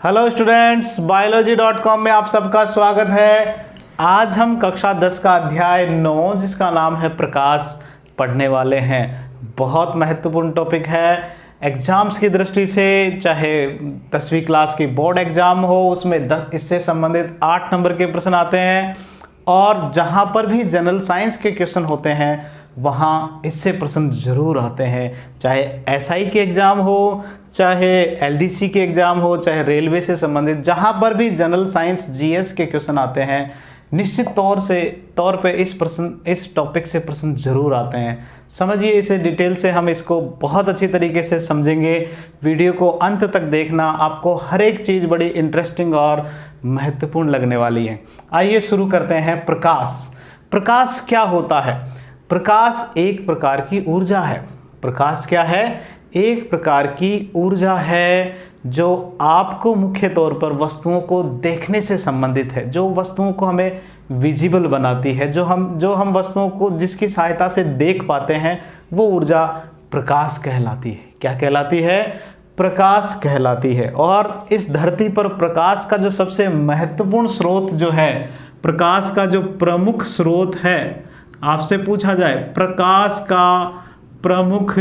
Hello students, biology.com में आप सबका स्वागत है। आज हम कक्षा 10 का अध्याय 9 जिसका नाम है प्रकाश पढ़ने वाले हैं। बहुत महत्वपूर्ण टॉपिक है एग्जाम्स की दृष्टि से। चाहे 10वीं क्लास की बोर्ड एग्जाम हो, उसमें इससे संबंधित 8 नंबर के प्रश्न आते हैं, और जहाँ पर भी जनरल साइंस के क्वेश्चन होते हैं वहाँ इससे प्रश्न जरूर आते हैं। चाहे एसआई के एग्ज़ाम हो, चाहे एलडीसी के एग्ज़ाम हो, चाहे रेलवे से संबंधित, जहाँ पर भी जनरल साइंस जीएस के क्वेश्चन आते हैं, निश्चित तौर पे इस टॉपिक से प्रश्न जरूर आते हैं। समझिए इसे डिटेल से, हम इसको बहुत अच्छी तरीके से समझेंगे। वीडियो को अंत तक देखना, आपको हर एक चीज़ बड़ी इंटरेस्टिंग और महत्वपूर्ण लगने वाली है। आइए शुरू करते हैं। प्रकाश क्या होता है? प्रकाश एक प्रकार की ऊर्जा है। प्रकाश क्या है? एक प्रकार की ऊर्जा है जो आपको मुख्य तौर पर वस्तुओं को देखने से संबंधित है, जो वस्तुओं को हमें विजिबल बनाती है, जो हम वस्तुओं को जिसकी सहायता से देख पाते हैं, वो ऊर्जा प्रकाश कहलाती है। क्या कहलाती है? प्रकाश कहलाती है। और इस धरती पर प्रकाश का जो सबसे महत्वपूर्ण स्रोत जो है, प्रकाश का जो प्रमुख स्रोत है, आपसे पूछा जाए प्रकाश का प्रमुख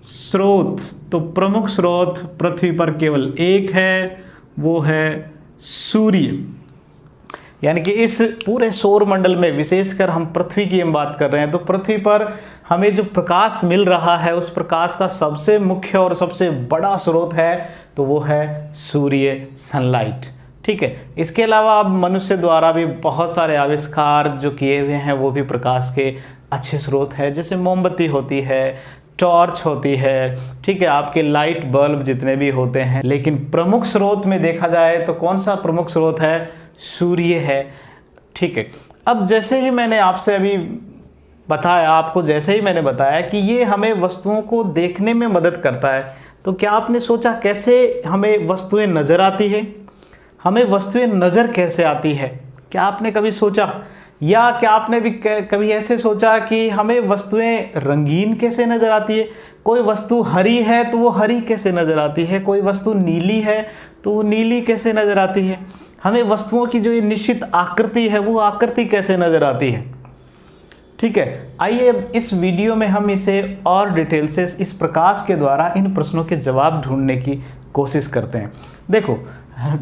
स्रोत, तो प्रमुख स्रोत पृथ्वी पर केवल एक है, वो है सूर्य। यानी कि इस पूरे सौर मंडल में, विशेषकर हम पृथ्वी की हम बात कर रहे हैं, तो पृथ्वी पर हमें जो प्रकाश मिल रहा है, उस प्रकाश का सबसे मुख्य और सबसे बड़ा स्रोत है तो वो है सूर्य, सनलाइट। ठीक है। इसके अलावा अब मनुष्य द्वारा भी बहुत सारे आविष्कार जो किए हुए हैं वो भी प्रकाश के अच्छे स्रोत हैं। जैसे मोमबत्ती होती है, टॉर्च होती है, ठीक है, आपके लाइट बल्ब जितने भी होते हैं। लेकिन प्रमुख स्रोत में देखा जाए तो कौन सा प्रमुख स्रोत है? सूर्य है। ठीक है। अब जैसे ही मैंने आपसे अभी बताया, आपको जैसे ही मैंने बताया कि ये हमें वस्तुओं को देखने में मदद करता है, तो क्या आपने सोचा कैसे हमें वस्तुएं नज़र आती है? हमें वस्तुएं नज़र कैसे आती है? क्या आपने कभी सोचा? या क्या आपने भी कभी ऐसे सोचा कि हमें वस्तुएं रंगीन कैसे नज़र आती है? कोई वस्तु हरी है तो वो हरी कैसे नज़र आती है? कोई वस्तु नीली है तो वो नीली कैसे नज़र आती है? हमें वस्तुओं की जो ये निश्चित आकृति है, वो आकृति कैसे नज़र आती है? ठीक है। आइए अब इस वीडियो में हम इसे और डिटेल से इस प्रकाश के द्वारा इन प्रश्नों के जवाब ढूंढने की कोशिश करते हैं। देखो,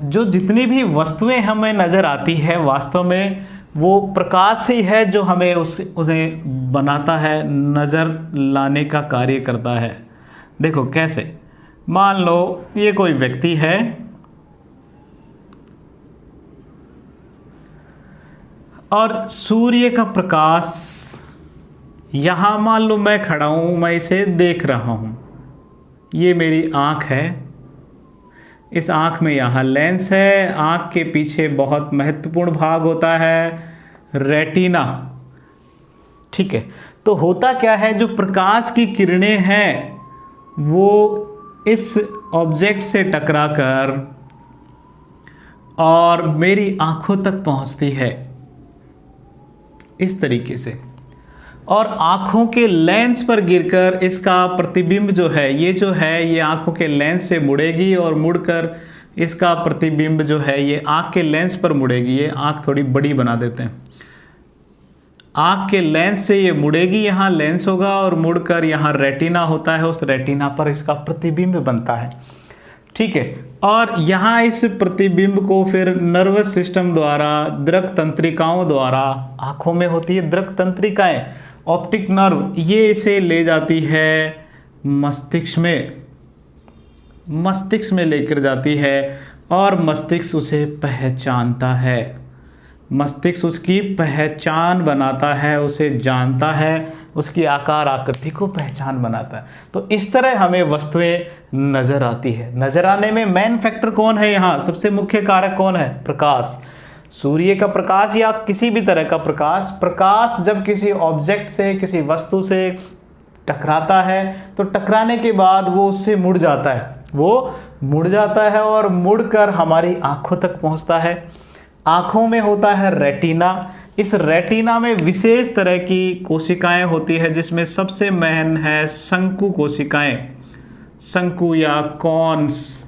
जो जितनी भी वस्तुएं हमें नज़र आती है, वास्तव में वो प्रकाश ही है जो हमें उसे बनाता है, नज़र लाने का कार्य करता है। देखो कैसे, मान लो ये कोई व्यक्ति है और सूर्य का प्रकाश यहाँ, मान लो मैं खड़ा हूँ, मैं इसे देख रहा हूँ, ये मेरी आँख है। इस आँख में यहाँ लेंस है। आँख के पीछे बहुत महत्वपूर्ण भाग होता है रेटिना। ठीक है। तो होता क्या है, जो प्रकाश की किरणें हैं वो इस ऑब्जेक्ट से टकराकर और मेरी आँखों तक पहुँचती है इस तरीके से, और आँखों के लेंस पर गिरकर इसका प्रतिबिंब जो है, ये आँखों के लेंस से मुड़ेगी और मुड़कर इसका प्रतिबिंब जो है ये आँख के लेंस पर मुड़ेगी। ये आँख थोड़ी बड़ी बना देते हैं। आँख के लेंस से ये मुड़ेगी, यहाँ लेंस होगा, और मुड़कर यहाँ रेटिना होता है, उस रेटिना पर इसका प्रतिबिंब बनता है। ठीक है। और यहाँ इस प्रतिबिंब को फिर नर्वस सिस्टम द्वारा, दृक तंत्रिकाओं द्वारा, आँखों में होती है दृक तंत्रिकाएँ, ऑप्टिक नर्व, ये इसे ले जाती है मस्तिष्क में लेकर जाती है, और मस्तिष्क उसे पहचानता है। मस्तिष्क उसकी पहचान बनाता है, उसे जानता है, उसकी आकार आकृति को पहचान बनाता है। तो इस तरह हमें वस्तुएं नज़र आती है। नज़र आने में मेन फैक्टर कौन है? यहाँ सबसे मुख्य कारक कौन है? प्रकाश। सूर्य का प्रकाश या किसी भी तरह का प्रकाश जब किसी ऑब्जेक्ट से, किसी वस्तु से टकराता है, तो टकराने के बाद वो उससे मुड़ जाता है, और मुड़कर हमारी आँखों तक पहुँचता है। आँखों में होता है रेटिना। इस रेटिना में विशेष तरह की कोशिकाएं होती है, जिसमें सबसे मेन है शंकु कोशिकाएं, शंकु या कॉन्स।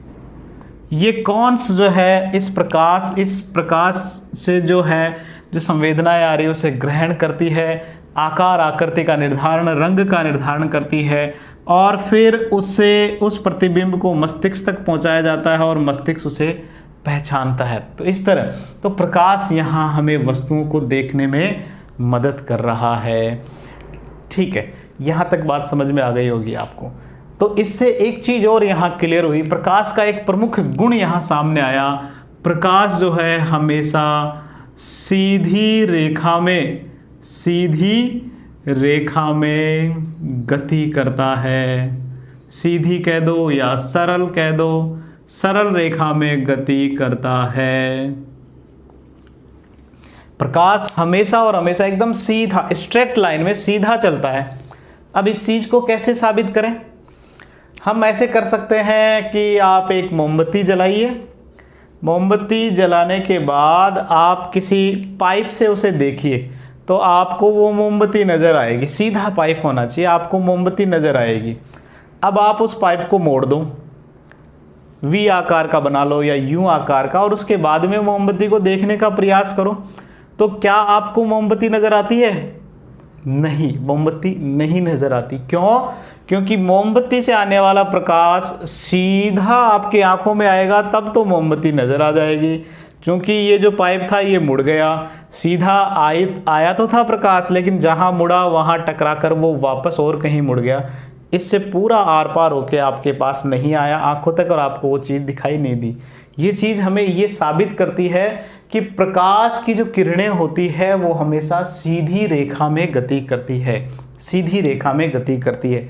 ये कॉन्स जो है इस प्रकाश से जो है जो संवेदनाएं आ रही है उसे ग्रहण करती है, आकार आकृति का निर्धारण, रंग का निर्धारण करती है और फिर उससे उस प्रतिबिंब को मस्तिष्क तक पहुंचाया जाता है और मस्तिष्क उसे पहचानता है। तो इस तरह तो प्रकाश यहाँ हमें वस्तुओं को देखने में मदद कर रहा है। ठीक है, यहाँ तक बात समझ में आ गई होगी आपको। तो इससे एक चीज़ और यहाँ क्लियर हुई, प्रकाश का एक प्रमुख गुण यहाँ सामने आया। प्रकाश जो है हमेशा सीधी रेखा में गति करता है। सीधी कह दो या सरल कह दो, सरल रेखा में गति करता है। प्रकाश हमेशा और हमेशा एकदम सीधा स्ट्रेट लाइन में सीधा चलता है। अब इस चीज़ को कैसे साबित करें? हम ऐसे कर सकते हैं कि आप एक मोमबत्ती जलाइए, मोमबत्ती जलाने के बाद आप किसी पाइप से उसे देखिए तो आपको वो मोमबत्ती नज़र आएगी। सीधा पाइप होना चाहिए, आपको मोमबत्ती नज़र आएगी। अब आप उस पाइप को मोड़ दो, वी आकार का बना लो या यू आकार का, और उसके बाद में मोमबत्ती को देखने का प्रयास करो। तो क्या आपको मोमबत्ती नज़र आती है? नहीं, मोमबत्ती नहीं नज़र आती। क्यों? क्योंकि मोमबत्ती से आने वाला प्रकाश सीधा आपकी आंखों में आएगा तब तो मोमबत्ती नज़र आ जाएगी। क्योंकि ये जो पाइप था ये मुड़ गया, सीधा आया तो था प्रकाश, लेकिन जहाँ मुड़ा वहाँ टकरा कर वो वापस और कहीं मुड़ गया। इससे पूरा आर पार होके आपके पास नहीं आया आंखों तक और आपको वो चीज़ दिखाई नहीं दी। ये चीज़ हमें ये साबित करती है कि प्रकाश की जो किरणें होती है वो हमेशा सीधी रेखा में गति करती है, सीधी रेखा में गति करती है।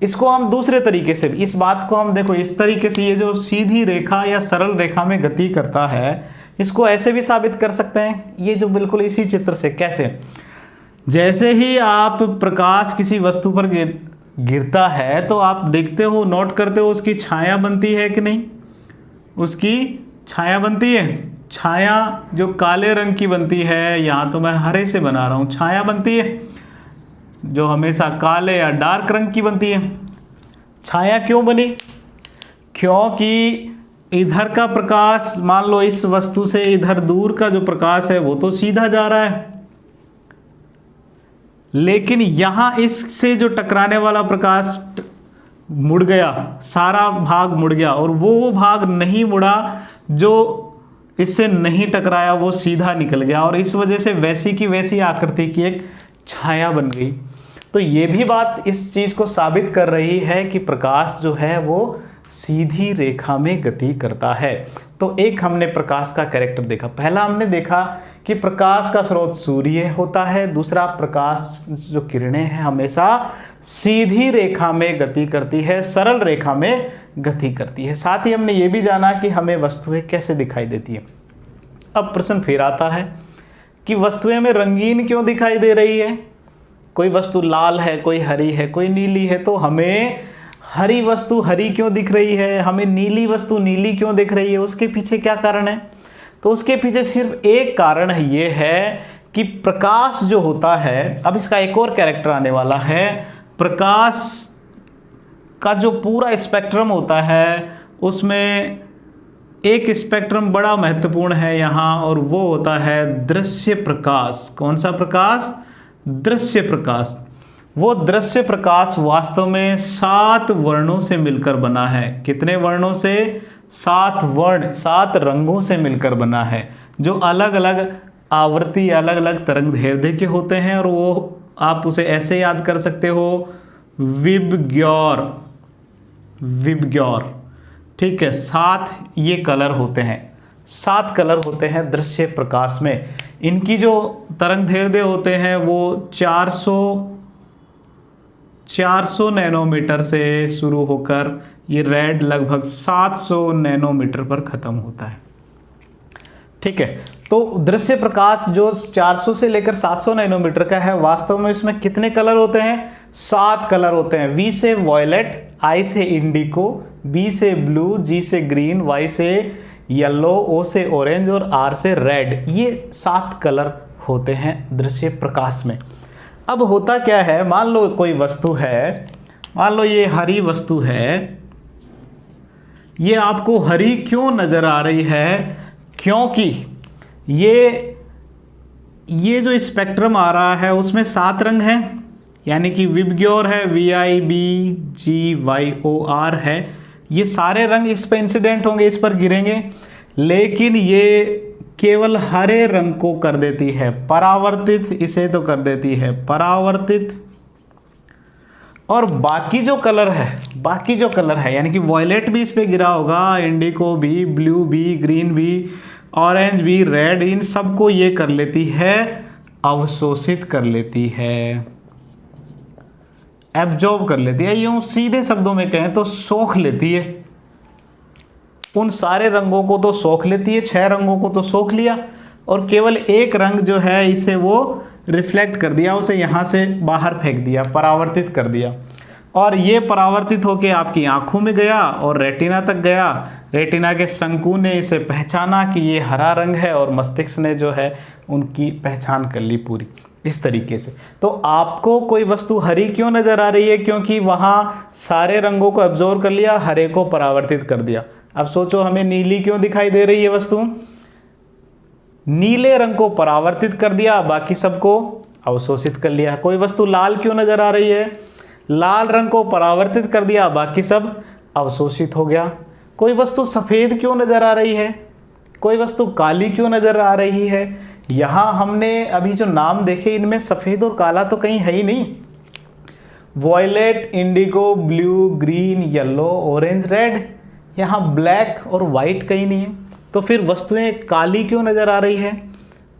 इसको हम दूसरे तरीके से, इस बात को हम देखो इस तरीके से, ये जो सीधी रेखा या सरल रेखा में गति करता है इसको ऐसे भी साबित कर सकते हैं। ये जो बिल्कुल इसी चित्र से, कैसे? जैसे ही आप प्रकाश किसी वस्तु पर गिरता है तो आप देखते हो, नोट करते हो उसकी छाया बनती है कि नहीं? उसकी छाया बनती है। छाया जो काले रंग की बनती है, यहाँ तो मैं हरे से बना रहा हूँ, छाया बनती है जो हमेशा काले या डार्क रंग की बनती है। छाया क्यों बनी? क्योंकि इधर का प्रकाश, मान लो इस वस्तु से इधर दूर का जो प्रकाश है वो तो सीधा जा रहा है, लेकिन यहाँ इससे जो टकराने वाला प्रकाश मुड़ गया, सारा भाग मुड़ गया, और वो भाग नहीं मुड़ा जो इससे नहीं टकराया, वो सीधा निकल गया और इस वजह से वैसी की वैसी आकृति की एक छाया बन गई। तो ये भी बात इस चीज़ को साबित कर रही है कि प्रकाश जो है वो सीधी रेखा में गति करता है। तो एक हमने प्रकाश का कैरेक्टर देखा। पहला हमने देखा कि प्रकाश का स्रोत सूर्य होता है, दूसरा प्रकाश जो किरणें हैं हमेशा सीधी रेखा में गति करती है, सरल रेखा में गति करती है। साथ ही हमने ये भी जाना कि हमें वस्तुएं कैसे दिखाई देती है। अब प्रश्न फिर आता है कि वस्तुएं में रंगीन क्यों दिखाई दे रही है? कोई वस्तु लाल है, कोई हरी है, कोई नीली है, तो हमें हरी वस्तु हरी क्यों दिख रही है, हमें नीली वस्तु नीली क्यों दिख रही है? उसके पीछे क्या कारण है? तो उसके पीछे सिर्फ एक कारण ये है कि प्रकाश जो होता है, अब इसका एक और कैरेक्टर आने वाला है। प्रकाश का जो पूरा स्पेक्ट्रम होता है उसमें एक स्पेक्ट्रम बड़ा महत्वपूर्ण है यहाँ, और वो होता है दृश्य प्रकाश। कौन सा प्रकाश? दृश्य प्रकाश। वो दृश्य प्रकाश वास्तव में 7 वर्णों से मिलकर बना है। कितने वर्णों से? 7 वर्ण, 7 रंगों से मिलकर बना है, जो अलग अलग आवृत्ति, अलग अलग तरंग दैर्ध्य के होते हैं। और वो आप उसे ऐसे याद कर सकते हो, विबग्योर, विबग्योर। ठीक है, 7 ये कलर होते हैं, 7 कलर होते हैं दृश्य प्रकाश में। इनकी जो तरंग दैर्ध्य होते हैं वो 400 नैनोमीटर से शुरू होकर ये रेड लगभग 700 नैनोमीटर पर ख़त्म होता है। ठीक है, तो दृश्य प्रकाश जो 400 से लेकर 700 नैनोमीटर का है, वास्तव में इसमें कितने कलर होते हैं? 7 कलर होते हैं। वी से वॉयलेट, आई से इंडिको, बी से ब्लू, जी से ग्रीन, वाई से येलो, ओ से ऑरेंज और आर से रेड। ये 7 कलर होते हैं दृश्य प्रकाश में। अब होता क्या है, मान लो कोई वस्तु है, मान लो ये हरी वस्तु है, ये आपको हरी क्यों नज़र आ रही है? क्योंकि ये जो स्पेक्ट्रम आ रहा है उसमें 7 रंग हैं, यानी कि विबग्योर है, VIBGYOR है। ये सारे रंग इस पर इंसिडेंट होंगे, इस पर गिरेंगे, लेकिन ये केवल हरे रंग को कर देती है परावर्तित, इसे तो कर देती है परावर्तित। और बाकी जो कलर है यानी कि वॉयलेट भी इस पे गिरा होगा, इंडिको भी, ब्लू भी, ग्रीन भी, ऑरेंज भी, रेड, इन सबको ये कर लेती है, अवशोषित कर लेती है, एब्जॉर्ब कर लेती है। यूं सीधे शब्दों में कहें तो सोख लेती है। उन सारे रंगों को तो सोख लेती है, 6 रंगों को तो सोख लिया, और केवल एक रंग जो है इसे वो रिफ्लेक्ट कर दिया, उसे यहाँ से बाहर फेंक दिया, परावर्तित कर दिया। और ये परावर्तित होके आपकी आंखों में गया और रेटिना तक गया। रेटिना के शंकु ने इसे पहचाना कि ये हरा रंग है, और मस्तिष्क ने जो है उनकी पहचान कर ली पूरी इस तरीके से। तो आपको कोई वस्तु हरी क्यों नज़र आ रही है? क्योंकि वहाँ सारे रंगों को एब्जॉर्ब कर लिया, हरे को परावर्तित कर दिया। अब सोचो हमें नीली क्यों दिखाई दे रही है वस्तु? नीले रंग को परावर्तित कर दिया, बाकी सबको अवशोषित कर लिया। कोई वस्तु लाल क्यों नज़र आ रही है? लाल रंग को परावर्तित कर दिया, बाकी सब अवशोषित हो गया। कोई वस्तु सफ़ेद क्यों नज़र आ रही है? कोई वस्तु काली क्यों नज़र आ रही है? यहाँ हमने अभी जो नाम देखे इनमें सफ़ेद और काला तो कहीं है ही नहीं। Violet, indigo, blue, green, yellow, orange, red, यहाँ ब्लैक और वाइट कहीं नहीं है। तो फिर वस्तुएं काली क्यों नज़र आ रही है?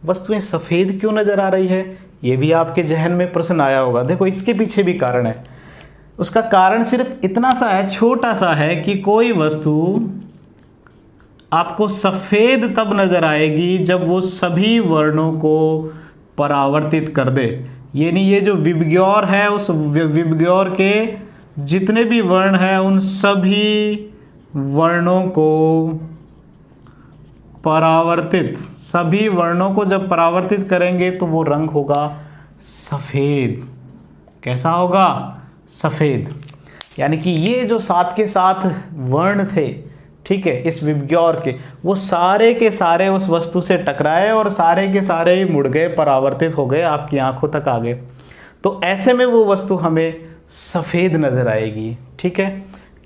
वस्तुएं सफ़ेद क्यों नज़र आ रही है? ये भी आपके जहन में प्रश्न आया होगा। देखो इसके पीछे भी कारण है। उसका कारण सिर्फ इतना सा है, छोटा सा है, कि कोई वस्तु आपको सफ़ेद तब नज़र आएगी जब वो सभी वर्णों को परावर्तित कर दे। यानी ये जो विबग्योर है, उस विबग्योर के जितने भी वर्ण हैं उन सभी वर्णों को परावर्तित, सभी वर्णों को जब परावर्तित करेंगे तो वो रंग होगा सफ़ेद। कैसा होगा? सफ़ेद। यानी कि ये जो 7 के 7 वर्ण थे, ठीक है, इस विबग्योर के, वो सारे के सारे उस वस्तु से टकराए और सारे के सारे मुड़ गए, परावर्तित हो गए, आपकी आंखों तक आ गए। तो ऐसे में वो वस्तु हमें सफ़ेद नज़र आएगी। ठीक है।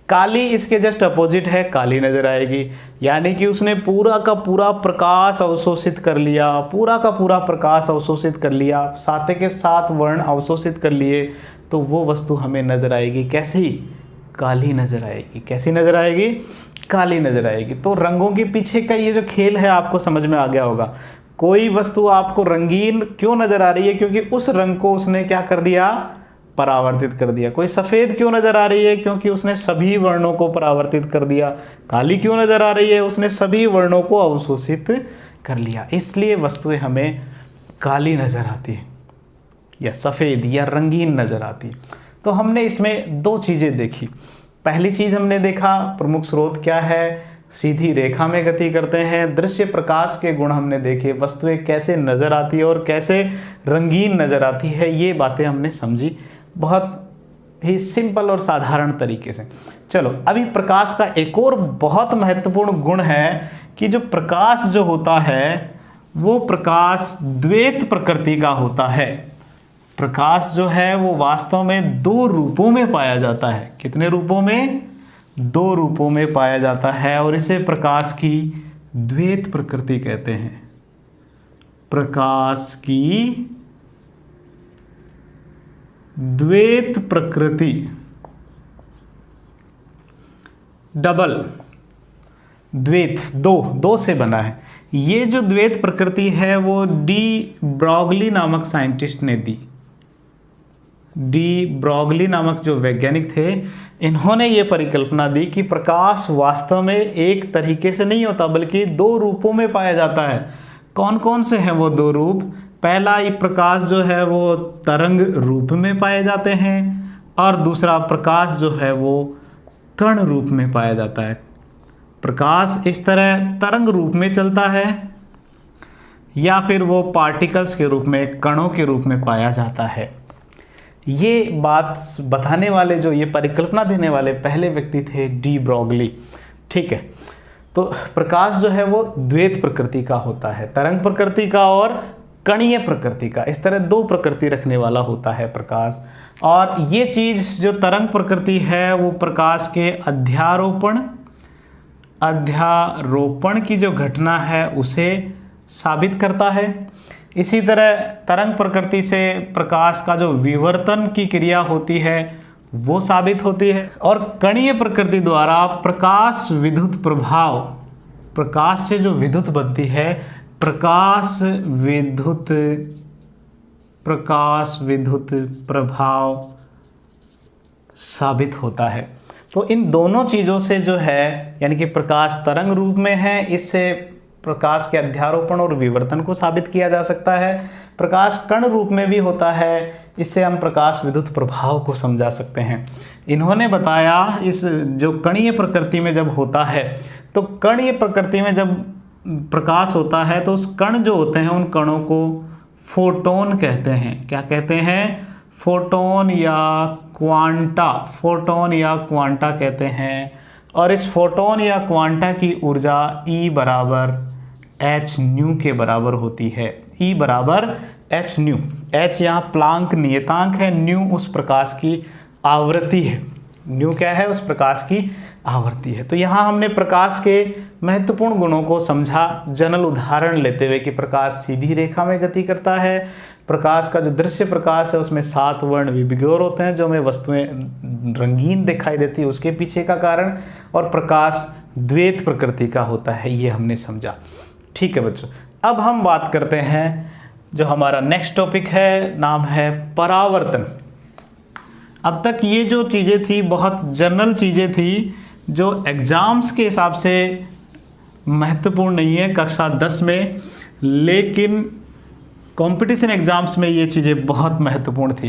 काली इसके जस्ट अपोजिट है, काली नज़र आएगी। यानी कि उसने पूरा का पूरा प्रकाश अवशोषित कर लिया, पूरा का पूरा प्रकाश अवशोषित कर लिया, 7 के 7 वर्ण अवशोषित कर लिए, तो वो वस्तु हमें नज़र आएगी कैसी? काली नज़र आएगी। कैसी नज़र आएगी? काली नज़र आएगी। तो रंगों के पीछे का ये जो खेल है आपको समझ में आ गया होगा। कोई वस्तु आपको रंगीन क्यों नज़र आ रही है? क्योंकि उस रंग को उसने क्या कर दिया? परावर्तित कर दिया। कोई सफ़ेद क्यों नज़र आ रही है? क्योंकि उसने सभी वर्णों को परावर्तित कर दिया। काली क्यों नज़र आ रही है? उसने सभी वर्णों को अवशोषित कर लिया। इसलिए वस्तुएं हमें काली नज़र आती है या सफ़ेद या रंगीन नज़र आती है। तो हमने इसमें 2 चीज़ें देखी। पहली चीज़ हमने देखा प्रमुख स्रोत क्या है, सीधी रेखा में गति करते हैं। दृश्य प्रकाश के गुण हमने देखे, वस्तुएं कैसे नज़र आती है और कैसे रंगीन नज़र आती है, ये बातें हमने समझी बहुत ही सिंपल और साधारण तरीके से। चलो अभी प्रकाश का एक और बहुत महत्वपूर्ण गुण है कि जो प्रकाश जो होता है वो प्रकाश द्वैत प्रकृति का होता है। प्रकाश जो है वो वास्तव में 2 रूपों में पाया जाता है। कितने रूपों में? 2 रूपों में पाया जाता है और इसे प्रकाश की द्वैत प्रकृति कहते हैं। प्रकाश की द्वैत प्रकृति, डबल द्वैत, 2 से बना है। ये जो द्वैत प्रकृति है वो डी ब्रॉगली नामक साइंटिस्ट ने दी। डी ब्रॉगली नामक जो वैज्ञानिक थे, इन्होंने ये परिकल्पना दी कि प्रकाश वास्तव में एक तरीके से नहीं होता बल्कि 2 रूपों में पाया जाता है। कौन कौन से हैं वो 2 रूप? पहला ये प्रकाश जो है वो तरंग रूप में पाए जाते हैं और दूसरा प्रकाश जो है वो कण रूप में पाया जाता है। प्रकाश इस तरह तरंग रूप में चलता है या फिर वो पार्टिकल्स के रूप में, कणों के रूप में पाया जाता है। ये बात बताने वाले, जो ये परिकल्पना देने वाले पहले व्यक्ति थे डी ब्रॉगली। ठीक है। तो प्रकाश जो है वो द्वैत प्रकृति का होता है, तरंग प्रकृति का और कणीय प्रकृति का। इस तरह दो प्रकृति रखने वाला होता है प्रकाश। और ये चीज़ जो तरंग प्रकृति है वो प्रकाश के अध्यारोपण की जो घटना है उसे साबित करता है। इसी तरह तरंग प्रकृति से प्रकाश का जो विवर्तन की क्रिया होती है वो साबित होती है। और कणीय प्रकृति द्वारा प्रकाश विद्युत प्रभाव, प्रकाश से जो विद्युत बनती है, प्रकाश विद्युत प्रभाव साबित होता है। तो इन दोनों चीज़ों से जो है, यानी कि प्रकाश तरंग रूप में है, इससे प्रकाश के अध्यारोपण और विवर्तन को साबित किया जा सकता है। प्रकाश कण रूप में भी होता है, इससे हम प्रकाश विद्युत प्रभाव को समझा सकते हैं। इन्होंने बताया इस जो कणीय प्रकृति में जब होता है, तो कणीय प्रकृति में जब प्रकाश होता है तो उस कण जो होते हैं उन कणों को फोटोन कहते हैं। क्या कहते हैं? फोटोन या क्वांटा कहते हैं। और इस फोटोन या क्वांटा की ऊर्जा E बराबर h न्यू के बराबर होती है। E बराबर h न्यू। h यहाँ प्लांक नियतांक है, न्यू उस प्रकाश की आवृत्ति है। न्यू क्या है? उस प्रकाश की आवृत्ति है। तो यहाँ हमने प्रकाश के महत्वपूर्ण गुणों को समझा, जनरल उदाहरण लेते हुए कि प्रकाश सीधी रेखा में गति करता है। प्रकाश का जो दृश्य प्रकाश है उसमें 7 वर्ण विभगोर होते हैं, जो हमें वस्तुएं रंगीन दिखाई देती है उसके पीछे का कारण। और प्रकाश द्वैत प्रकृति का होता है, ये हमने समझा। ठीक है बच्चों, अब हम बात करते हैं जो हमारा नेक्स्ट टॉपिक है, नाम है परावर्तन। अब तक ये जो चीज़ें थी बहुत जनरल चीज़ें थी जो एग्ज़ाम्स के हिसाब से महत्वपूर्ण नहीं है कक्षा 10 में, लेकिन कंपटीशन एग्ज़ाम्स में ये चीज़ें बहुत महत्वपूर्ण थी।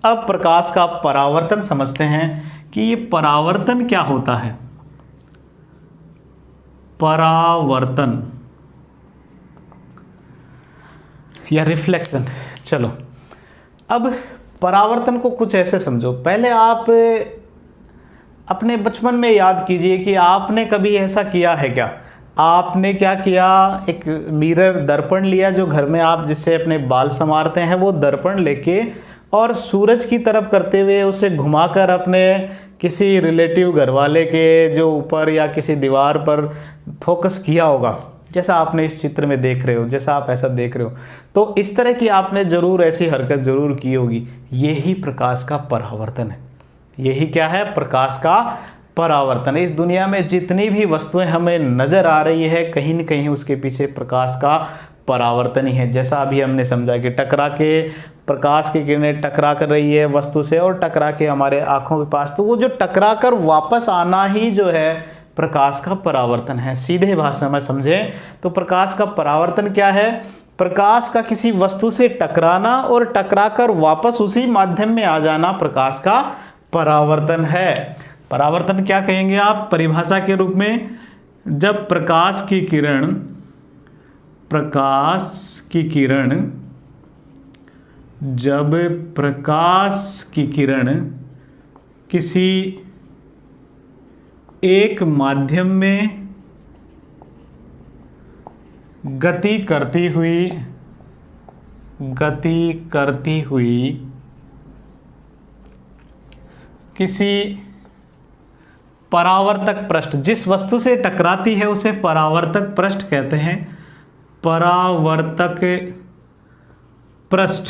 अब प्रकाश का परावर्तन समझते हैं कि ये परावर्तन क्या होता है। परावर्तन या रिफ्लेक्शन। चलो अब परावर्तन को कुछ ऐसे समझो। पहले आप अपने बचपन में याद कीजिए कि आपने कभी ऐसा किया है क्या? आपने क्या किया, एक मिरर दर्पण लिया जो घर में आप जिससे अपने बाल संवारते हैं, वो दर्पण लेके और सूरज की तरफ करते हुए उसे घुमाकर अपने किसी रिलेटिव घरवाले के जो ऊपर या किसी दीवार पर फोकस किया होगा, जैसा आपने इस चित्र में देख रहे हो, जैसा आप ऐसा देख रहे हो। तो इस तरह की आपने ज़रूर ऐसी हरकत ज़रूर की होगी। यही प्रकाश का परावर्तन है। यही क्या है? प्रकाश का परावर्तन। इस दुनिया में जितनी भी वस्तुएं हमें नज़र आ रही है, कहीं न कहीं उसके पीछे प्रकाश का परावर्तन ही है। जैसा अभी हमने समझा कि टकरा के प्रकाश की किरणें टकरा कर रही है वस्तु से और टकरा के हमारे आँखों के पास, तो वो जो टकरा कर वापस आना ही जो है प्रकाश का परावर्तन है। सीधे भाषा में समझें तो प्रकाश का परावर्तन क्या है? प्रकाश का किसी वस्तु से टकराना और टकराकर वापस उसी माध्यम में आ जाना प्रकाश का परावर्तन है। परावर्तन क्या कहेंगे आप परिभाषा के रूप में? जब प्रकाश की किरण किसी एक माध्यम में गति करती हुई किसी परावर्तक पृष्ठ, जिस वस्तु से टकराती है उसे परावर्तक पृष्ठ कहते हैं। परावर्तक पृष्ठ,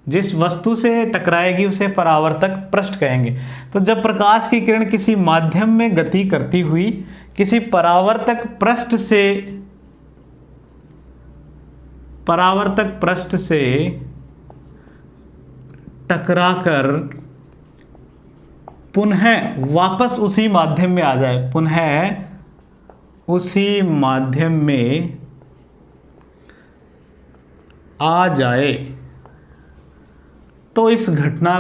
जिस वस्तु से टकराएगी उसे परावर्तक पृष्ठ कहेंगे। तो जब प्रकाश की किरण किसी माध्यम में गति करती हुई किसी परावर्तक पृष्ठ से टकराकर पुनः वापस उसी माध्यम में आ जाए, पुनः उसी माध्यम में आ जाए, तो इस घटना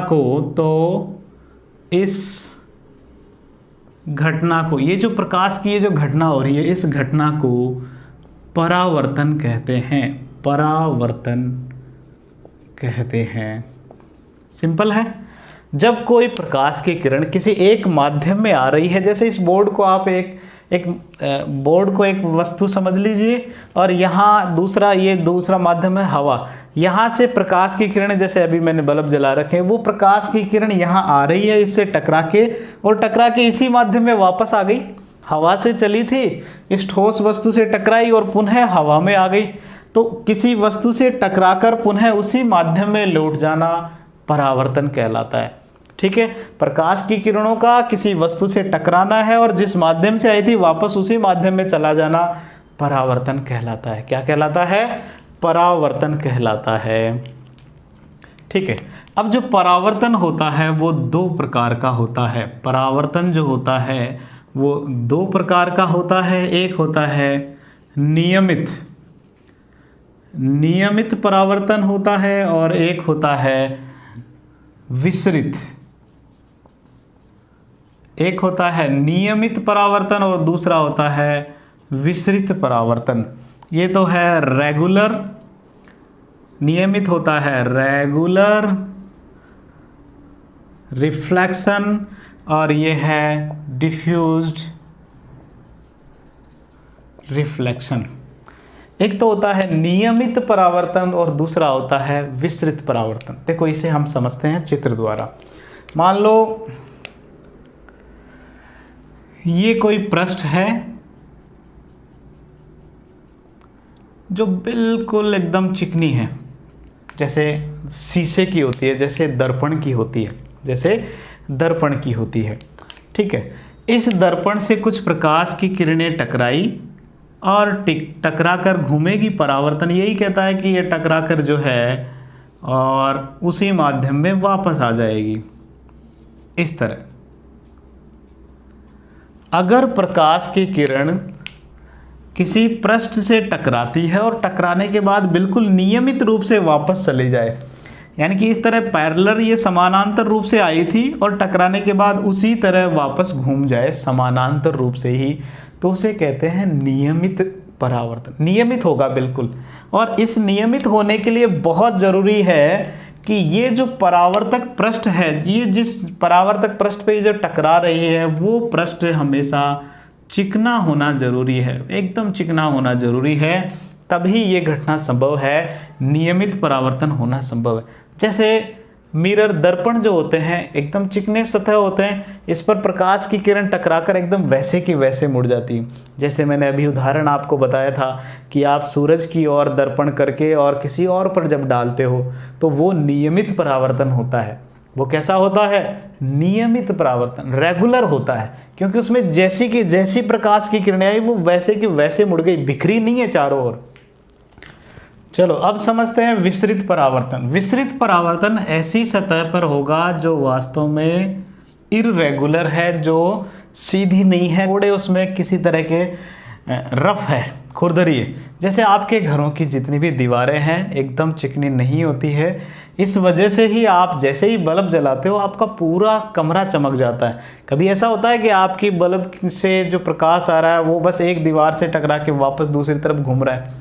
को ये जो प्रकाश की ये जो घटना हो रही है, इस घटना को परावर्तन कहते हैं। परावर्तन कहते हैं। सिंपल है। जब कोई प्रकाश की किरण किसी एक माध्यम में आ रही है, जैसे इस बोर्ड को आप एक बोर्ड को एक वस्तु समझ लीजिए, और यहाँ ये दूसरा माध्यम है हवा। यहाँ से प्रकाश की किरण, जैसे अभी मैंने बल्ब जला रखे हैं, वो प्रकाश की किरण यहाँ आ रही है इससे टकरा के, और टकरा के इसी माध्यम में वापस आ गई। हवा से चली थी, इस ठोस वस्तु से टकराई और पुनः हवा में आ गई। तो किसी वस्तु से टकराकर पुनः उसी माध्यम में लौट जाना परावर्तन कहलाता है। ठीक है, प्रकाश की किरणों का किसी वस्तु से टकराना है और जिस माध्यम से आई थी वापस उसी माध्यम में चला जाना परावर्तन कहलाता है। क्या कहलाता है? परावर्तन कहलाता है। ठीक है, अब जो परावर्तन होता है वो दो प्रकार का होता है। परावर्तन जो होता है वो दो प्रकार का होता है। एक होता है नियमित परावर्तन होता है, और एक होता है विसरित। एक होता है नियमित परावर्तन और दूसरा होता है विसरित परावर्तन। ये तो है रेगुलर, नियमित होता है रेगुलर रिफ्लेक्शन, और ये है डिफ्यूज्ड रिफ्लेक्शन। एक तो होता है नियमित परावर्तन और दूसरा होता है विसरित परावर्तन। देखो इसे हम समझते हैं चित्र द्वारा। मान लो ये कोई पृष्ठ है जो बिल्कुल एकदम चिकनी है, जैसे शीशे की होती है, जैसे दर्पण की होती है, जैसे दर्पण की होती है। ठीक है, इस दर्पण से कुछ प्रकाश की किरणें टकराई और टकरा कर घूमेगी। परावर्तन यही कहता है कि ये टकरा कर जो है और उसी माध्यम में वापस आ जाएगी। इस तरह अगर प्रकाश की किरण किसी पृष्ठ से टकराती है और टकराने के बाद बिल्कुल नियमित रूप से वापस चली जाए, यानी कि इस तरह पैरेलल ये समानांतर रूप से आई थी और टकराने के बाद उसी तरह वापस घूम जाए समानांतर रूप से ही, तो उसे कहते हैं नियमित परावर्तन। नियमित होगा बिल्कुल, और इस नियमित होने के लिए बहुत ज़रूरी है कि ये जो परावर्तक पृष्ठ है, ये जिस परावर्तक पृष्ठ पे जो टकरा रही है वो पृष्ठ हमेशा चिकना होना जरूरी है, एकदम चिकना होना जरूरी है, तभी ये घटना संभव है, नियमित परावर्तन होना संभव है। जैसे मिरर दर्पण जो होते हैं एकदम चिकने सतह होते हैं, इस पर प्रकाश की किरण टकराकर एकदम वैसे की वैसे मुड़ जाती है। जैसे मैंने अभी उदाहरण आपको बताया था कि आप सूरज की ओर दर्पण करके और किसी और पर जब डालते हो तो वो नियमित परावर्तन होता है। वो कैसा होता है? नियमित परावर्तन, रेगुलर होता है, क्योंकि उसमें जैसी की जैसी प्रकाश की किरणें आई वो वैसे की वैसे मुड़ गई, बिखरी नहीं है चारों ओर। चलो अब समझते हैं विसरित परावर्तन। विसरित परावर्तन ऐसी सतह पर होगा जो वास्तव में इररेगुलर है, जो सीधी नहीं है, थोड़े उसमें किसी तरह के रफ है, खुरदरी है। जैसे आपके घरों की जितनी भी दीवारें हैं एकदम चिकनी नहीं होती है, इस वजह से ही आप जैसे ही बल्ब जलाते हो आपका पूरा कमरा चमक जाता है। कभी ऐसा होता है कि आपकी बल्ब से जो प्रकाश आ रहा है वो बस एक दीवार से टकरा के वापस दूसरी तरफ घूम रहा है,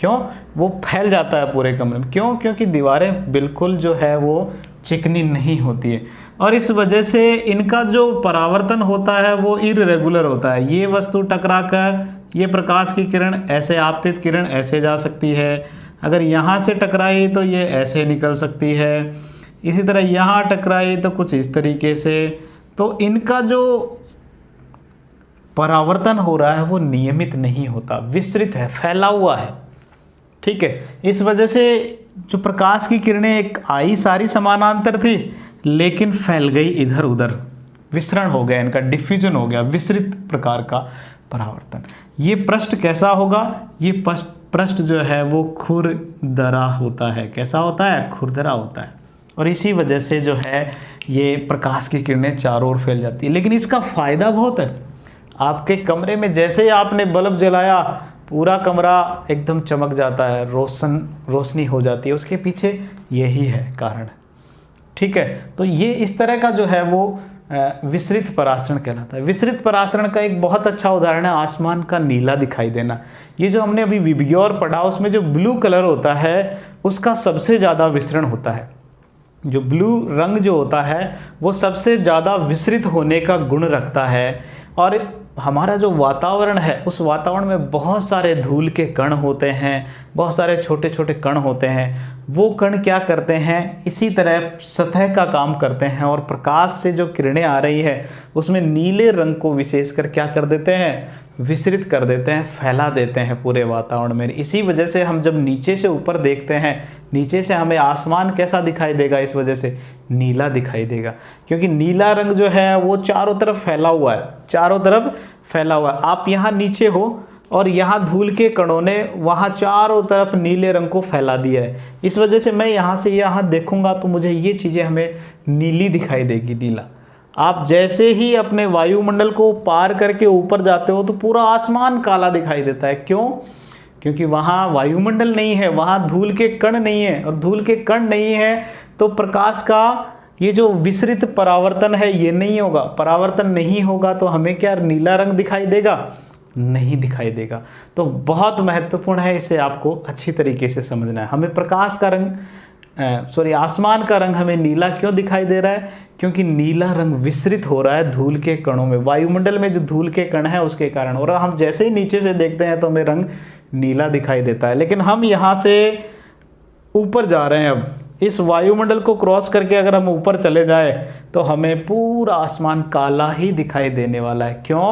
क्यों? वो फैल जाता है पूरे कमरे में। क्यों? क्योंकि दीवारें बिल्कुल जो है वो चिकनी नहीं होती है, और इस वजह से इनका जो परावर्तन होता है वो इररेगुलर होता है। ये वस्तु टकरा कर ये प्रकाश की किरण ऐसे, आपतित किरण ऐसे जा सकती है, अगर यहाँ से टकराई तो ये ऐसे निकल सकती है, इसी तरह यहाँ टकराई तो कुछ इस तरीके से। तो इनका जो परावर्तन हो रहा है वो नियमित नहीं होता, विस्तृत है, फैला हुआ है। ठीक है, इस वजह से जो प्रकाश की किरणें एक आई सारी समानांतर थी लेकिन फैल गई इधर उधर, विसरण हो गया, इनका डिफ्यूजन हो गया, विसरित प्रकार का परावर्तन। ये पृष्ठ कैसा होगा? ये पृष्ठ जो है वो खुरदरा होता है। कैसा होता है? खुरदरा होता है, और इसी वजह से जो है ये प्रकाश की किरणें चारों ओर फैल जाती है। लेकिन इसका फ़ायदा बहुत है। आपके कमरे में जैसे ही आपने बल्ब जलाया पूरा कमरा एकदम चमक जाता है, रोशनी हो जाती है, उसके पीछे यही है कारण। ठीक है, तो ये इस तरह का जो है वो विसरित परासरण कहलाता है। विसरित परासरण का एक बहुत अच्छा उदाहरण है आसमान का नीला दिखाई देना। ये जो हमने अभी विबग्योर पढ़ा उसमें जो ब्लू कलर होता है उसका सबसे ज़्यादा विसरण होता है। जो ब्लू रंग जो होता है वो सबसे ज़्यादा विसरित होने का गुण रखता है। और हमारा जो वातावरण है उस वातावरण में बहुत सारे धूल के कण होते हैं, बहुत सारे छोटे छोटे कण होते हैं। वो कण क्या करते हैं, इसी तरह सतह का काम करते हैं और प्रकाश से जो किरणें आ रही है उसमें नीले रंग को विशेषकर क्या कर देते हैं, विसरित कर देते हैं, फैला देते हैं पूरे वातावरण में। इसी वजह से हम जब नीचे से ऊपर देखते हैं, नीचे से हमें आसमान कैसा दिखाई देगा, इस वजह से नीला दिखाई देगा, क्योंकि नीला रंग जो है वो चारों तरफ फैला हुआ है, चारों तरफ फैला हुआ है। आप यहाँ नीचे हो और यहाँ धूल के कणों ने वहाँ चारों तरफ नीले रंग को फैला दिया है। इस वजह से मैं यहाँ से यहाँ देखूँगा तो मुझे ये चीज़ें हमें नीली दिखाई देगी, नीला। आप जैसे ही अपने वायुमंडल को पार करके ऊपर जाते हो तो पूरा आसमान काला दिखाई देता है। क्यों? क्योंकि वहाँ वायुमंडल नहीं है, वहाँ धूल के कण नहीं है, और धूल के कण नहीं है तो प्रकाश का ये जो विसरित परावर्तन है ये नहीं होगा। परावर्तन नहीं होगा तो हमें क्या नीला रंग दिखाई देगा? नहीं दिखाई देगा। तो बहुत महत्वपूर्ण है, इसे आपको अच्छी तरीके से समझना है। हमें प्रकाश का रंग आसमान का रंग हमें नीला क्यों दिखाई दे रहा है? क्योंकि नीला रंग विसरित हो रहा है धूल के कणों में, वायुमंडल में जो धूल के कण है उसके कारण। और हम जैसे ही नीचे से देखते हैं तो हमें रंग नीला दिखाई देता है। लेकिन हम यहाँ से ऊपर जा रहे हैं, अब इस वायुमंडल को क्रॉस करके अगर हम ऊपर चले जाए तो हमें पूरा आसमान काला ही दिखाई देने वाला है। क्यों?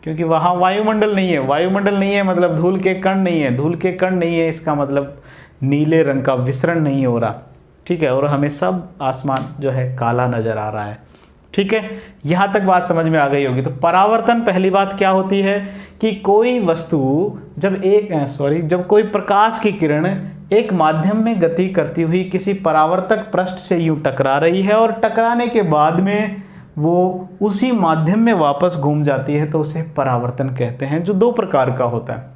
क्योंकि वहाँ वायुमंडल नहीं है। वायुमंडल नहीं है मतलब धूल के कण नहीं है, धूल के कण नहीं है इसका मतलब नीले रंग का विसरण नहीं हो रहा, ठीक है। और हमें सब आसमान जो है काला नज़र आ रहा है, ठीक है। यहाँ तक बात समझ में आ गई होगी। तो परावर्तन, पहली बात क्या होती है कि कोई वस्तु जब कोई प्रकाश की किरण एक माध्यम में गति करती हुई किसी परावर्तक पृष्ठ से यूं टकरा रही है और टकराने के बाद में वो उसी माध्यम में वापस घूम जाती है तो उसे परावर्तन कहते हैं, जो दो प्रकार का होता है।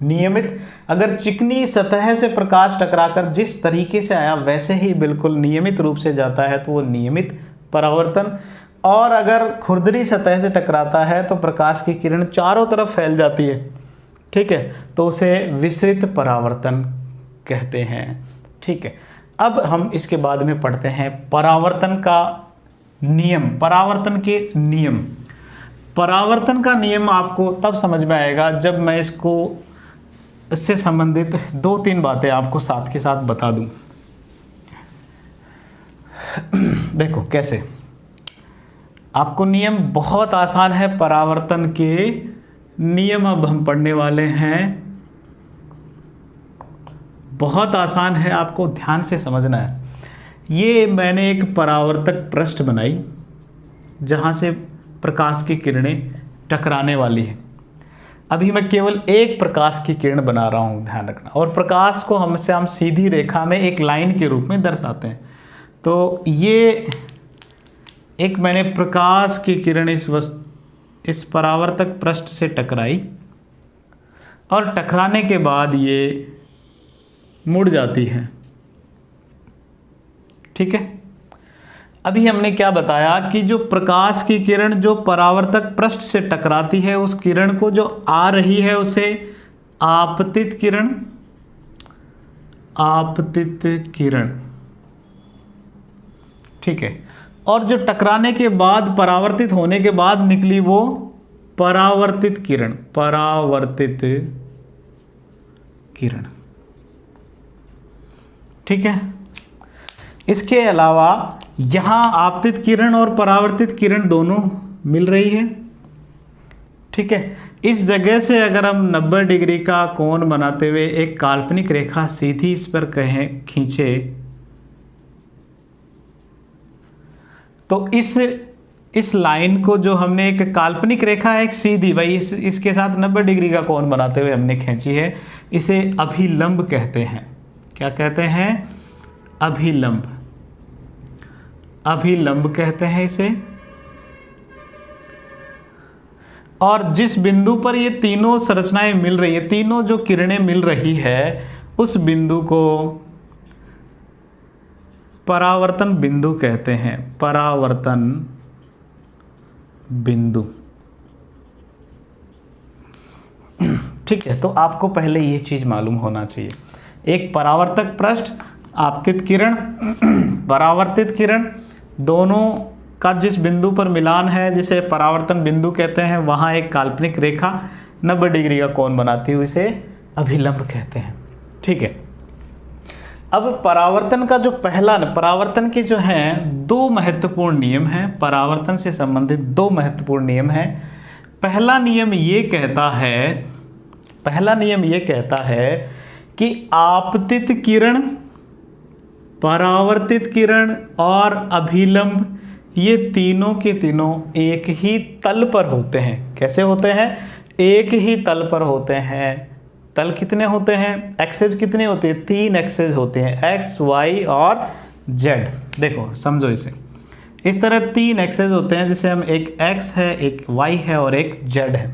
नियमित, अगर चिकनी सतह से प्रकाश टकराकर जिस तरीके से आया वैसे ही बिल्कुल नियमित रूप से जाता है तो वो नियमित परावर्तन। और अगर खुरदरी सतह से टकराता है तो प्रकाश की किरण चारों तरफ फैल जाती है, ठीक है, तो उसे विसरित परावर्तन कहते हैं, ठीक है। अब हम इसके बाद में पढ़ते हैं परावर्तन का नियम, परावर्तन के नियम। परावर्तन का नियम आपको तब समझ में आएगा जब मैं इससे संबंधित 2-3 बातें आपको साथ के साथ बता दूं। देखो कैसे, आपको नियम बहुत आसान है। परावर्तन के नियम अब हम पढ़ने वाले हैं, बहुत आसान है, आपको ध्यान से समझना है। ये मैंने एक परावर्तक पृष्ठ बनाई जहाँ से प्रकाश की किरणें टकराने वाली हैं। अभी मैं केवल एक प्रकाश की किरण बना रहा हूँ, ध्यान रखना। और प्रकाश को हम सीधी रेखा में एक लाइन के रूप में दर्शाते हैं। तो ये एक मैंने प्रकाश की किरण इस परावर्तक पृष्ठ से टकराई और टकराने के बाद ये मुड़ जाती है, ठीक है। अभी हमने क्या बताया कि जो प्रकाश की किरण जो परावर्तक पृष्ठ से टकराती है उस किरण को जो आ रही है उसे आपतित किरण, ठीक है। और जो टकराने के बाद परावर्तित होने के बाद निकली वो परावर्तित किरण, ठीक है। इसके अलावा यहाँ आपतित किरण और परावर्तित किरण दोनों मिल रही है, ठीक है। इस जगह से अगर हम 90 डिग्री का कोण बनाते हुए एक काल्पनिक रेखा सीधी इस पर खींचे तो इस लाइन को जो हमने एक काल्पनिक रेखा है, एक सीधी, भाई इसके साथ 90 डिग्री का कोण बनाते हुए हमने खींची है, इसे अभिलंब कहते हैं। क्या कहते हैं? अभिलंब कहते हैं इसे। और जिस बिंदु पर ये तीनों संरचनाएं मिल रही है, तीनों जो किरणें मिल रही है, उस बिंदु को परावर्तन बिंदु कहते हैं। परावर्तन बिंदु, ठीक है। तो आपको पहले ये चीज मालूम होना चाहिए, एक परावर्तक पृष्ठ आपतित किरण परावर्तित किरण दोनों का जिस बिंदु पर मिलान है, जिसे परावर्तन बिंदु कहते हैं, वहाँ एक काल्पनिक रेखा 90 डिग्री का कोण बनाती है, इसे अभिलंब कहते हैं। ठीक है। अब परावर्तन का जो परावर्तन के जो हैं दो महत्वपूर्ण नियम हैं, परावर्तन से संबंधित दो महत्वपूर्ण नियम हैं। पहला नियम ये कहता है कि आपतित किरण, परावर्तित किरण और अभिलंब ये तीनों के तीनों एक ही तल पर होते हैं। कैसे होते हैं? एक ही तल पर होते हैं। तल कितने होते हैं? एक्सेस कितनी होती है? 3 एक्सेस होते हैं, एक्स, वाई और जेड। देखो समझो इसे, इस तरह 3 एक्सेस होते हैं, जिसे हम एक एक्स है, एक वाई है और एक जेड है।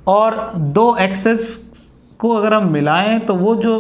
और 2 एक्सेस को अगर हम मिलाएं तो वो जो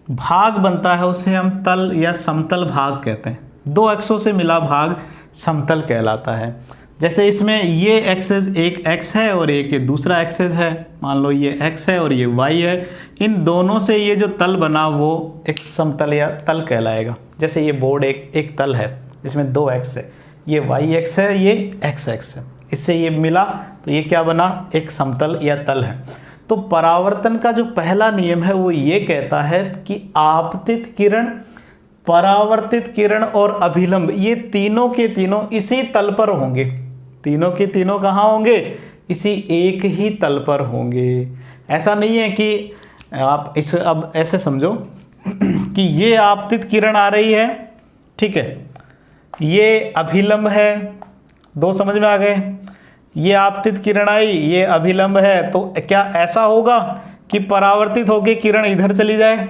भाग बनता है उसे हम तल या समतल भाग कहते हैं। 2 एक्सों से मिला भाग समतल कहलाता है। जैसे इसमें ये एक्सेस एक एक्स है और एक ये दूसरा एक्सेस है, मान लो ये एक्स है और ये वाई है। इन दोनों से ये जो तल बना वो एक समतल या तल कहलाएगा। जैसे ये बोर्ड एक तल है, इसमें 2 एक्स है, ये वाई एक्स है, ये एक्स एक्स है, इससे ये मिला तो ये क्या बना? एक समतल या तल है। तो परावर्तन का जो पहला नियम है वो ये कहता है कि आपतित किरण, परावर्तित किरण और अभिलंब ये तीनों के तीनों इसी तल पर होंगे। तीनों के तीनों कहाँ होंगे? इसी एक ही तल पर होंगे। ऐसा नहीं है कि आप इस अब ऐसे समझो कि ये आपतित किरण आ रही है, ठीक है, ये अभिलंब है, 2 समझ में आ गए। ये आपतित किरण आई, ये अभिलंब है, तो क्या ऐसा होगा कि परावर्तित होकर किरण इधर चली जाए?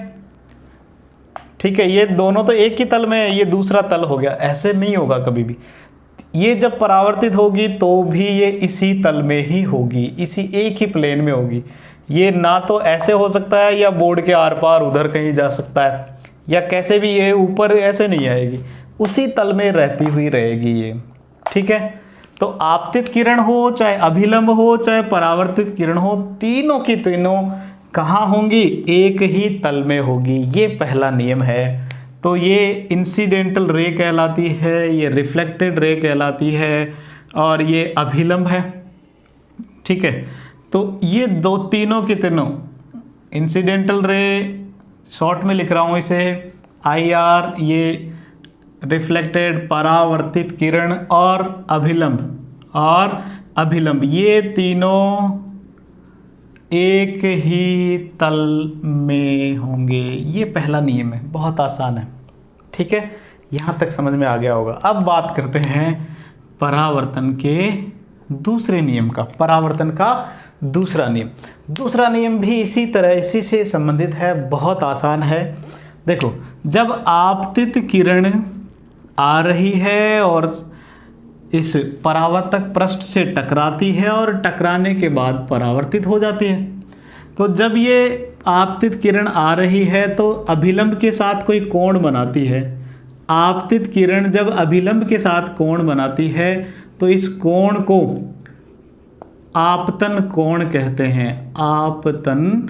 ठीक है, ये दोनों तो एक ही तल में है, ये दूसरा तल हो गया, ऐसे नहीं होगा कभी भी। ये जब परावर्तित होगी तो भी ये इसी तल में ही होगी, इसी एक ही प्लेन में होगी। ये ना तो ऐसे हो सकता है या बोर्ड के आर पार उधर कहीं जा सकता है, या कैसे भी ये ऊपर ऐसे नहीं आएगी, उसी तल में रहती हुई रहेगी ये। ठीक है, तो आपतित किरण हो चाहे अभिलंब हो चाहे परावर्तित किरण हो, तीनों की तीनों कहाँ होंगी? एक ही तल में होगी। ये पहला नियम है। तो ये इंसिडेंटल रे कहलाती है, ये रिफ्लेक्टेड रे कहलाती है और ये अभिलंब है। ठीक है, तो ये तीनों की तीनों इंसिडेंटल रे, शॉर्ट में लिख रहा हूँ इसे IR, ये रिफ्लेक्टेड, परावर्तित किरण और अभिलंब ये तीनों एक ही तल में होंगे। ये पहला नियम है, बहुत आसान है। ठीक है, यहाँ तक समझ में आ गया होगा। अब बात करते हैं परावर्तन के दूसरे नियम का। परावर्तन का दूसरा नियम भी इसी तरह, इसी से संबंधित है, बहुत आसान है। देखो, जब आपतित किरण आ रही है और इस परावर्तक पृष्ठ से टकराती है और टकराने के बाद परावर्तित हो जाती है, तो जब ये आपतित किरण आ रही है तो अभिलंब के साथ कोई कोण बनाती है। आपतित किरण जब अभिलंब के साथ कोण बनाती है तो इस कोण को आपतन कोण कहते हैं। आपतन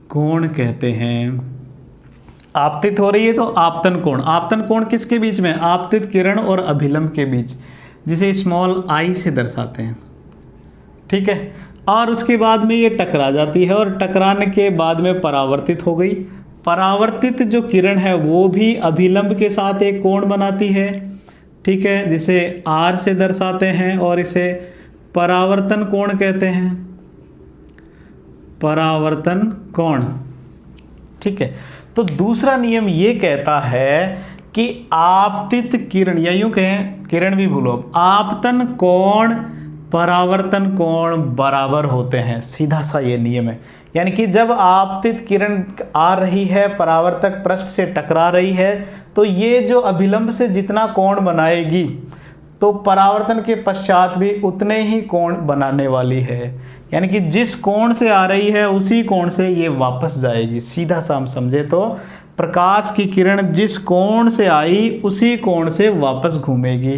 कोण कहते हैं। आपतित हो रही है तो आपतन कोण। आपतन कोण किसके बीच में? आपतित किरण और अभिलंब के बीच, जिसे स्मॉल I से दर्शाते हैं। ठीक है, और उसके बाद में ये टकरा जाती है और टकराने के बाद में परावर्तित हो गई। परावर्तित जो किरण है वो भी अभिलंब के साथ एक कोण बनाती है। ठीक है, जिसे R से दर्शाते हैं और इसे परावर्तन कोण कहते हैं। परावर्तन कोण। ठीक है, तो दूसरा नियम ये कहता है कि आपतित किरण, या यूं कहें, किरण भी भूलो, आपतन कोण परावर्तन कोण बराबर होते हैं। सीधा सा ये नियम है। यानी कि जब आपतित किरण आ रही है, परावर्तक पृष्ठ से टकरा रही है, तो ये जो अभिलंब से जितना कोण बनाएगी तो परावर्तन के पश्चात भी उतने ही कोण बनाने वाली है। यानी कि जिस कोण से आ रही है उसी कोण से ये वापस जाएगी। सीधा सा हम समझे तो प्रकाश की किरण जिस कोण से आई उसी कोण से वापस घूमेगी।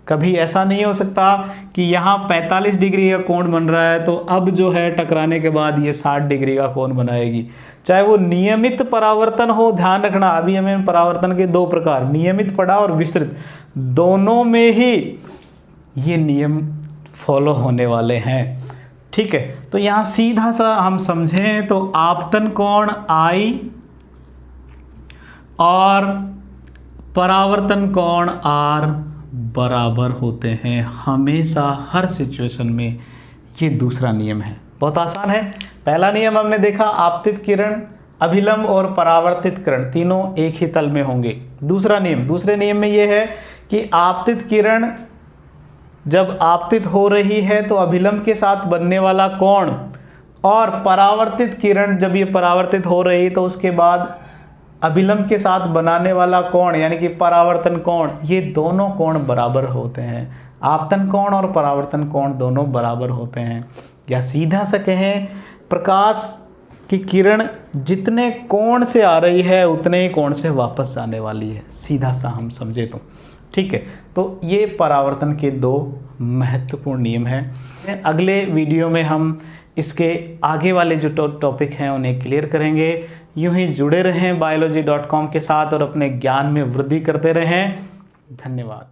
कभी ऐसा नहीं हो सकता कि यहाँ 45 डिग्री का कोण बन रहा है तो अब जो है टकराने के बाद ये 60 डिग्री का कोण बनाएगी। चाहे वो नियमित परावर्तन हो, ध्यान रखना अभी हमें परावर्तन के दो प्रकार, नियमित पड़ा और विसरित, दोनों में ही ये नियम फॉलो होने वाले हैं। ठीक है, तो यहाँ सीधा सा हम समझें तो आपतन कोण I और परावर्तन कोण R बराबर होते हैं हमेशा, हर सिचुएशन में। ये दूसरा नियम है, बहुत आसान है। पहला नियम हमने देखा, आपतित किरण, अभिलंब और परावर्तित किरण तीनों एक ही तल में होंगे। दूसरा नियम, दूसरे नियम में ये है कि आपतित किरण जब आपतित हो रही है तो अभिलंब के साथ बनने वाला कोण, और परावर्तित किरण जब ये परावर्तित हो रही तो उसके बाद अभिलंब के साथ बनाने वाला कोण यानी कि परावर्तन कोण, ये दोनों कोण बराबर होते हैं। आपतन कोण और परावर्तन कोण दोनों बराबर होते हैं। या सीधा सा कहें, प्रकाश की किरण जितने कोण से आ रही है उतने ही कोण से वापस जाने वाली है, सीधा सा हम समझे तो। ठीक है, तो ये परावर्तन के दो महत्वपूर्ण नियम हैं। अगले वीडियो में हम इसके आगे वाले जो टॉपिक हैं उन्हें क्लियर करेंगे। यूं ही जुड़े रहें biology.com के साथ और अपने ज्ञान में वृद्धि करते रहें। धन्यवाद।